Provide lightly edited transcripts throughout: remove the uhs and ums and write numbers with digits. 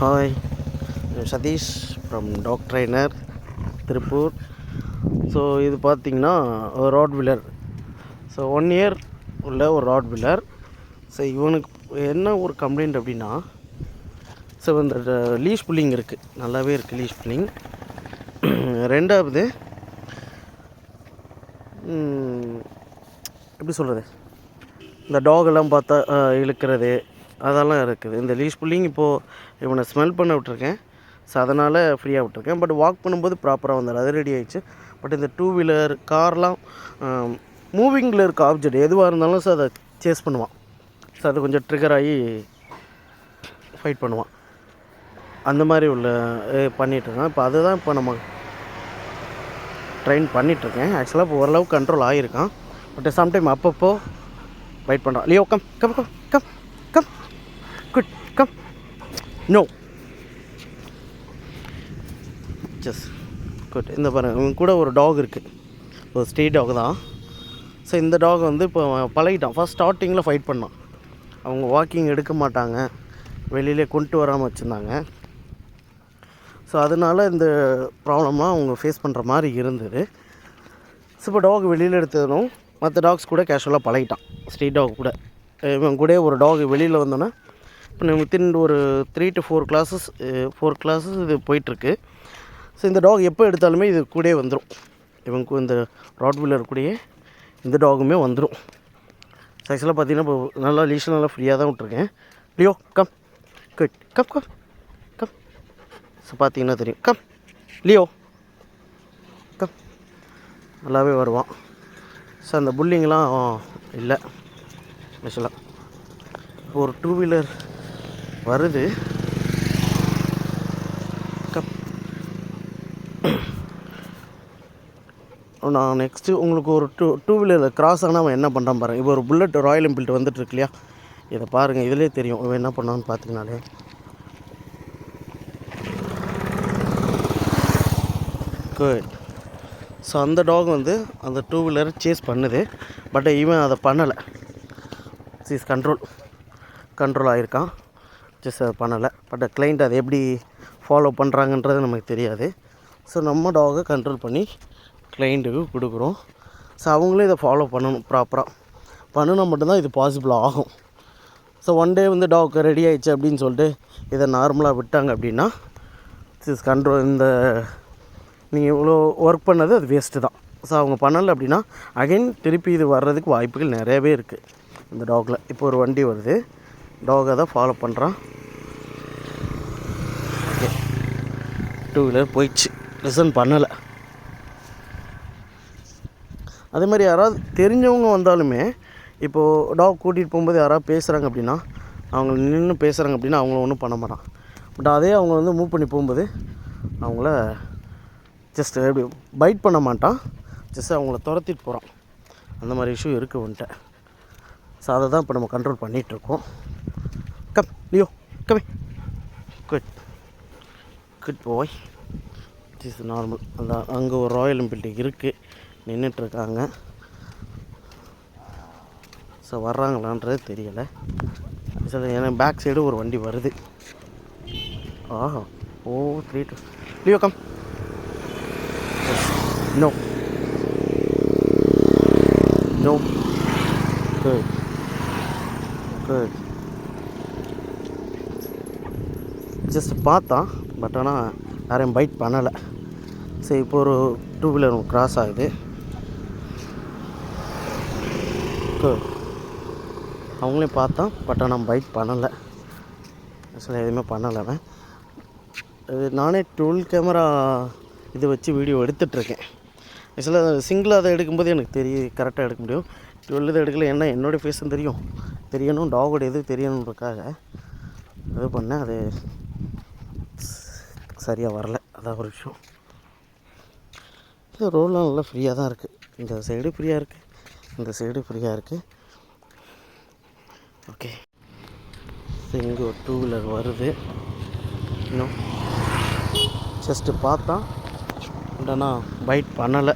Hi, I'm Satish from Dog Trainer, Tirupur. So இது பார்த்திங்கன்னா ஒரு ராட்வீலர். ஸோ 1 year உள்ள ஒரு ராட்வீலர். ஸோ இவனுக்கு என்ன ஒரு கம்ப்ளைண்ட் அப்படின்னா, ஸோ இந்த லீஷ் புல்லிங் இருக்குது, நல்லாவே இருக்குது லீஷ் புல்லிங். ரெண்டாவது எப்படி சொல்கிறது, இந்த டாகெல்லாம் பார்த்தா இழுக்கிறது அதெல்லாம் இருக்குது. இந்த லீஷ் புல்லிங் இப்போது இவனை ஸ்மெல் பண்ண விட்டுருக்கேன். ஸோ அதனால் ஃப்ரீயாக விட்டுருக்கேன். பட் வாக் பண்ணும்போது ப்ராப்பராக வந்தார், அது ரெடி ஆகிடுச்சு. பட் இந்த 2-wheeler கார்லாம் மூவிங்கில் இருக்க ஆப்ஜெக்ட் எதுவாக இருந்தாலும் ஸோ அதை சேஸ் பண்ணுவான். ஸோ அது கொஞ்சம் ட்ரிகர் ஆகி ஃபைட் பண்ணுவான். அந்த மாதிரி உள்ள பண்ணிகிட்ருக்கேன். இப்போ அதுதான் இப்போ நம்ம ட்ரெயின் பண்ணிகிட்ருக்கேன். ஆக்சுவலாக இப்போ ஓரளவுக்கு கண்ட்ரோல் ஆகியிருக்கான். பட் சம்டைம் அப்பப்போ ஃபைட் பண்ணுறான். Leo come come come come come good come no just good. இந்த பாருங்கள், இவங்க கூட ஒரு டாக் இருக்குது, ஒரு ஸ்ட்ரே டாக் தான். ஸோ இந்த டாக் வந்து இப்போ பழகிட்டான். ஃபஸ்ட் ஸ்டார்டிங்கில் ஃபைட் பண்ணான். அவங்க வாக்கிங் எடுக்க மாட்டாங்க, வெளியிலே கொண்டு வராமல் வச்சுருந்தாங்க. ஸோ அதனால் இந்த ப்ராப்ளமாக அவங்க ஃபேஸ் பண்ணுற மாதிரி இருந்தது. ஸோ இப்போ டாக் வெளியில் எடுத்ததும் மற்ற டாக்ஸ் கூட கேஷுவலாக பழகிட்டான். ஸ்ட்ரீட் டாக் கூட இவன் கூட ஒரு டாக் வெளியில் வந்தோன்னே இப்போ நம்ம வித்தின் ஒரு 3 to 4 classes இது போயிட்டுருக்கு. ஸோ இந்த டாக் எப்போ எடுத்தாலுமே இது கூட வந்துடும். இவங்க இந்த ராட்வீலர் கூடயே இந்த டாகுமே வந்துடும். ஸோ ஆக்சுவலாக பார்த்தீங்கன்னா இப்போ நல்லா லீஷன் நல்லா ஃப்ரீயாக தான் விட்ருக்கேன். Leo come good come come come. So பார்த்தீங்கன்னா தெரியும், கம் லியோ கம். நல்லாவே வருவான். ஸோ அந்த புல்லிங்லாம் இல்லை. ஆக்சுவலாக இப்போ ஒரு 2-wheeler வருது. கம். நான் நெக்ஸ்ட்டு உங்களுக்கு ஒரு 2-wheeler கிராஸ் ஆனால் அவன் என்ன பண்ணுறான் பாருங்கள். இப்போ ஒரு புல்லட் ராயல் என்ஃபீல்டு வந்துட்டுருக்கு இல்லையா, இதை பாருங்கள், இதிலே தெரியும் இவன் என்ன பண்ணான்னு பார்த்தீங்கனாலே. குட். ஸோ அந்த டாக் வந்து அந்த 2-wheeler சேஸ் பண்ணுது. பட் இவன் அதை பண்ணலை. Is control ஆகிருக்கான். ஜஸ்ட் அதை பண்ணலை. பட் கிளைண்ட் அதை எப்படி ஃபாலோ பண்ணுறாங்கன்றது நமக்கு தெரியாது. ஸோ நம்ம டாகை கண்ட்ரோல் பண்ணி கிளைண்ட்டுக்கு கொடுக்குறோம். ஸோ அவங்களும் இதை ஃபாலோ பண்ணணும், ப்ராப்பராக பண்ணினா மட்டும்தான் இது பாசிபிள் ஆகும். ஸோ ஒன் டே வந்து டாக் ரெடி ஆகிடுச்சு அப்படின்னு சொல்லிட்டு இதை நார்மலாக விட்டாங்க அப்படின்னா கண்ட்ரோல் இந்த நீங்கள் இவ்வளோ ஒர்க் பண்ணது அது வேஸ்ட்டு தான். ஸோ அவங்க பண்ணலை அப்படின்னா அகைன் திருப்பி இது வர்றதுக்கு வாய்ப்புகள் நிறையவே இருக்குது. இந்த டாகில் இப்போ ஒரு வண்டி வருது, டாகை தான் ஃபாலோ பண்ணுறான். ஓகே, 2-wheeler போயிடுச்சு, லிசன் பண்ணலை. அதே மாதிரி யாராவது தெரிஞ்சவங்க வந்தாலுமே இப்போது டாக் கூட்டிகிட்டு போகும்போது யாராவது பேசுகிறாங்க அப்படின்னா, அவங்க நின்று பேசுகிறாங்க அப்படின்னா அவங்கள ஒன்றும் பண்ண மாட்டான். பட் அதே அவங்க வந்து மூவ் பண்ணி போகும்போது அவங்கள ஜஸ்ட் எப்படி பைட் பண்ண மாட்டான், ஜஸ்ட் அவங்கள துரத்திட்டு போகிறான். அந்த மாதிரி இஷ்யூ இருக்குது வந்துட்டு. ஸோ அதை தான் இப்போ நம்ம கண்ட்ரோல் பண்ணிகிட்ருக்கோம். Come Leo come good good boy. Is normal. அந்த அங்கே ஒரு ராயல் என்ஃபீல்டு இருக்குது, நின்றுட்டுருக்காங்க. ஸோ வர்றாங்களான்றது தெரியலை. சார் எனக்கு பேக் சைடு ஒரு வண்டி வருது. ஆஹா, 3 2 Leo come no no good good. Just பார்த்தான், பட் ஆனால் யாரையும் பைட் பண்ணலை. சரி, இப்போ ஒரு 2-wheeler கிராஸ் ஆகுது. குட். அவங்களையும் பார்த்தான், பட் ஆனால் பைட் பண்ணலை. ஆக்சுவலாக எதுவுமே பண்ணலை. நானே 12 கேமரா இது வச்சு வீடியோ எடுத்துகிட்ருக்கேன். ஆக்சுவலாக சிங்கிளாக அதை எடுக்கும்போது எனக்கு கரெக்டாக எடுக்க முடியும். 12 இதை எடுக்கல, ஏன்னா என்னோடய ஃபேஸும் தெரியணும், டாகோட எது தெரியணுன்றக்காக இது பண்ணேன். அது சரியாக வரல, அதான் ஒரு விஷயம். இந்த ரோடெலாம் நல்லா ஃப்ரீயாக தான் இருக்குது. இந்த சைடு ஃப்ரீயாக இருக்குது, இந்த சைடு ஃப்ரீயாக இருக்குது. ஓகே, இங்கே ஒரு 2-wheeler வருது. இன்னும் ஜஸ்ட்டு பார்த்தான், இல்லைனா பைட் பண்ணலை.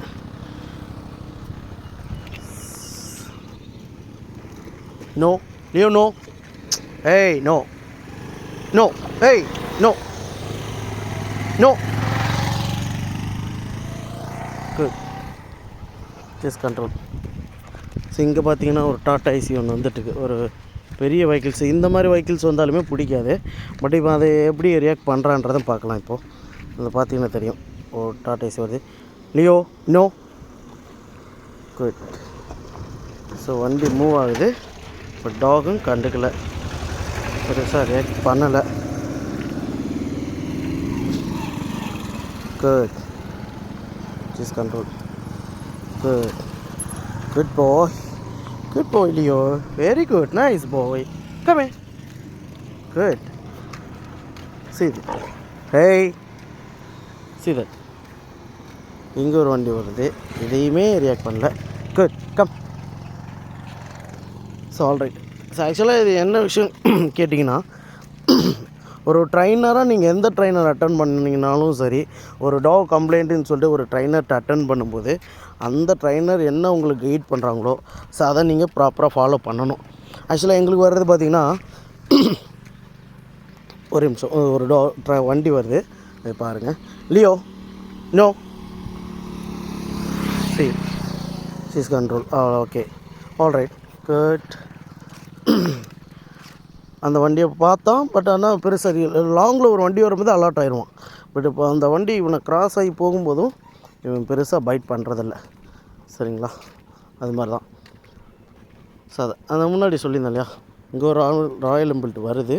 No Leo no. Hey, no. No. Hey. No no. Good. Just control. So இங்கே பார்த்தீங்கன்னா ஒரு டாட்டா ஐசி ஒன்று வந்துட்டுருக்கு. ஒரு பெரிய வெஹிக்கிள்ஸ், இந்த மாதிரி வெஹிக்கிள்ஸ் வந்தாலுமே பிடிக்காது. பட் இப்போ அதை எப்படி ரியாக்ட் பண்ணுறான்றதை பார்க்கலாம். இப்போது இதில் பார்த்தீங்கன்னா தெரியும் ஒரு டாட்டா ஐசி வருது. Leo no. குட். ஸோ வண்டி மூவ் ஆகுது. இப்போ டாகும் கண்டுக்கலை, பெருசாக ரியாக்ட் பண்ணலை. Good. Just control. Good. Good boy. Good boy, Leo. Very good. Nice boy. Come here. Good. See that. Hey. See that. இங்கே ஒரு வண்டி வருது, இதையுமே ரியாக்ட் பண்ணல. Good. Come. So alright. So ஆக்சுவலாக இது என்ன விஷயம் கேட்டிங்கன்னா, ஒரு ட்ரைனராக நீங்கள் எந்த ட்ரைனர் அட்டன் பண்ணிங்கனாலும் சரி, ஒரு டாக் கம்ப்ளைண்ட்டுன்னு சொல்லிட்டு ஒரு ட்ரைனர்கிட்ட அட்டன் பண்ணும்போது அந்த ட்ரைனர் என்ன உங்களுக்கு கைட் பண்ணுறாங்களோ ஸோ அதை நீங்கள் ப்ராப்பராக ஃபாலோ பண்ணணும். ஆக்சுவலாக எங்களுக்கு வர்றது பார்த்திங்கன்னா, ஒரு நிமிஷம், ஒரு வண்டி வருது, அது பாருங்கள். Leo no. சீஸ் கண்ட்ரோல். Okay alright. குட். அந்த வண்டியை பார்த்தான், பட் ஆனால் பெருசாக லாங்கில் ஒரு வண்டி வரும்போது அலர்ட் ஆயிடுவான். பட் இப்போ அந்த வண்டி இவனை கிராஸ் ஆகி போகும்போதும் இவன் பெருசாக பைட் பண்ணுறதில்ல. சரிங்களா, அது மாதிரி தான். ஸோ அதை அந்த முன்னாடி சொல்லியிருந்தேன் இல்லையா, இங்கே ஒரு ராயல் என்ஃபீல்டு வருது,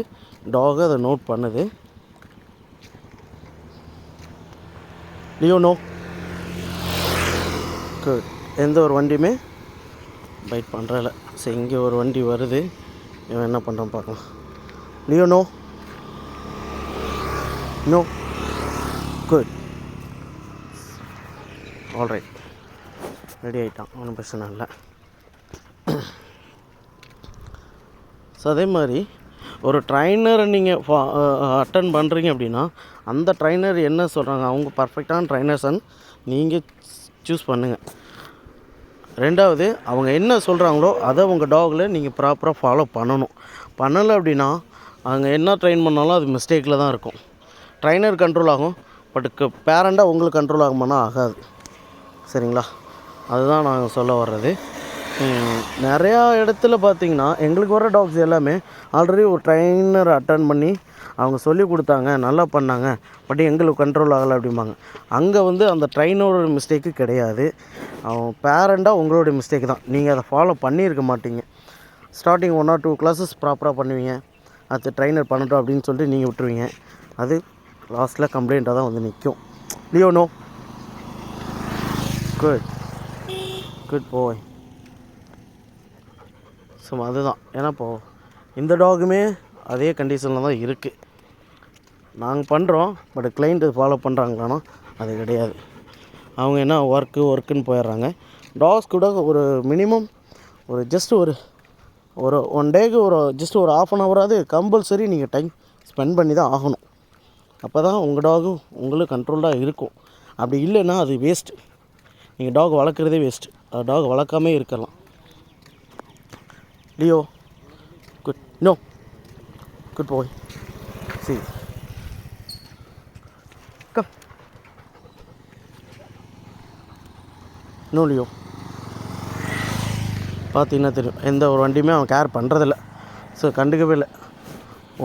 டாக் அதை நோட் பண்ணுது. Leo no. குட். எந்த ஒரு வண்டியுமே பைட் பண்ணுறதில்ல. ஸோ இங்கே ஒரு வண்டி வருது, இவன் என்ன பண்ணுறான் பார்க்கலாம். Leo no. No. Good. Alright. Ready ஆகிட்டான், ஒன்றும் பிரச்சனை இல்லை. ஸோ அதே மாதிரி ஒரு ட்ரைனரை நீங்கள் அட்டன் பண்ணுறீங்க அப்படின்னா, அந்த ட்ரைனர் என்ன சொல்கிறாங்க, அவங்க பர்ஃபெக்டான ட்ரைனர்ஸன்னு நீங்கள் சூஸ் பண்ணுங்கள். ரெண்டாவது, அவங்க என்ன சொல்கிறாங்களோ அதை உங்கள் டாகில் நீங்கள் ப்ராப்பராக ஃபாலோ பண்ணணும். பண்ணலை அப்படின்னா அவங்க என்ன ட்ரெயின் பண்ணாலும் அது மிஸ்டேக்கில் தான் இருக்கும். ட்ரைனர் கண்ட்ரோல் ஆகும், பட் பேரண்டாக உங்களுக்கு கண்ட்ரோல் ஆகுமானா ஆகாது. சரிங்களா, அதுதான் நாங்கள் சொல்ல வர்றது. நிறையா இடத்துல பார்த்திங்கன்னா எங்களுக்கு வர டாக்ஸ் எல்லாமே ஆல்ரெடி ஒரு ட்ரைனர் அட்டன் பண்ணி அவங்க சொல்லி கொடுத்தாங்க, நல்லா பண்ணாங்க, பட் எங்களுக்கு கண்ட்ரோல் ஆகலை அப்படிம்பாங்க. அங்கே வந்து அந்த ட்ரைனரோட மிஸ்டேக்கு கிடையாது, அவன் பேரண்டாக உங்களோட மிஸ்டேக் தான். நீங்கள் அதை ஃபாலோ பண்ணியிருக்க மாட்டீங்க. ஸ்டார்டிங் 1 or 2 classes ப்ராப்பராக பண்ணுவீங்க, அது ட்ரைனர் பண்ணட்டும் அப்படின்னு சொல்லிட்டு நீங்கள் விட்டுருவீங்க. அது லாஸ்ட்டில் கம்ப்ளைண்ட்டாக தான் வந்து நிற்கும். Leo no. Good. Good boy. So அதுதான். ஏன்னா இப்போது இந்த டாகுமே அதே கண்டிஷனில் தான் இருக்குது. நாங்கள் பண்ணுறோம், பட் கிளைண்ட் ஃபாலோ பண்ணுறாங்களான்னா அது கிடையாது. அவங்க என்ன ஒர்க்குன்னு போயிடுறாங்க. டாக்ஸ் கூட ஒரு மினிமம் ஒரு ஜஸ்ட் ஒரு 1 டேக்கு ஜஸ்ட் ஒரு 1/2 hour கம்பல்சரி நீங்கள் டைம் ஸ்பெண்ட் பண்ணி தான் ஆகணும். அப்போ தான் உங்கள் டாகும் உங்களுக்கு கண்ட்ரோல்டாக இருக்கும். அப்படி இல்லைன்னா அது வேஸ்ட்டு. நீங்கள் டாக் வளர்க்குறதே வேஸ்ட்டு. அது டாக் வளர்க்காமே இருக்கலாம். Leo good. No. Good boy. சி கம். No Leo. பார்த்தீங்கன்னா தெரியும், எந்த ஒரு வண்டியுமே அவன் கேர் பண்ணுறதில்ல. ஸோ கண்டுக்கவே இல்லை,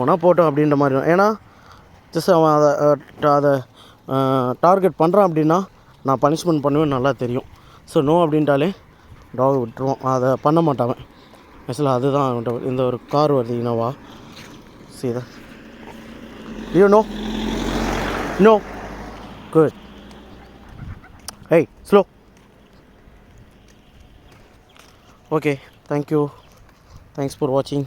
ஒன்றா போட்டோம் அப்படின்ற மாதிரி. ஏன்னா ஜஸ்ட் அவன் அதை டார்கெட் பண்ணுறான் அப்படின்னா நான் பனிஷ்மெண்ட் பண்ணுவேன்னு நல்லா தெரியும். ஸோ நோ அப்படின்ட்டாலே டாக் விட்டுருவோம், அதை பண்ண மாட்டான். ஆக்சுவலாக அதுதான். இந்த ஒரு கார் வருது, இனோவா. சரி, you no. No. Good. Hey slow. Okay, thank you. Thanks for வாட்சிங்.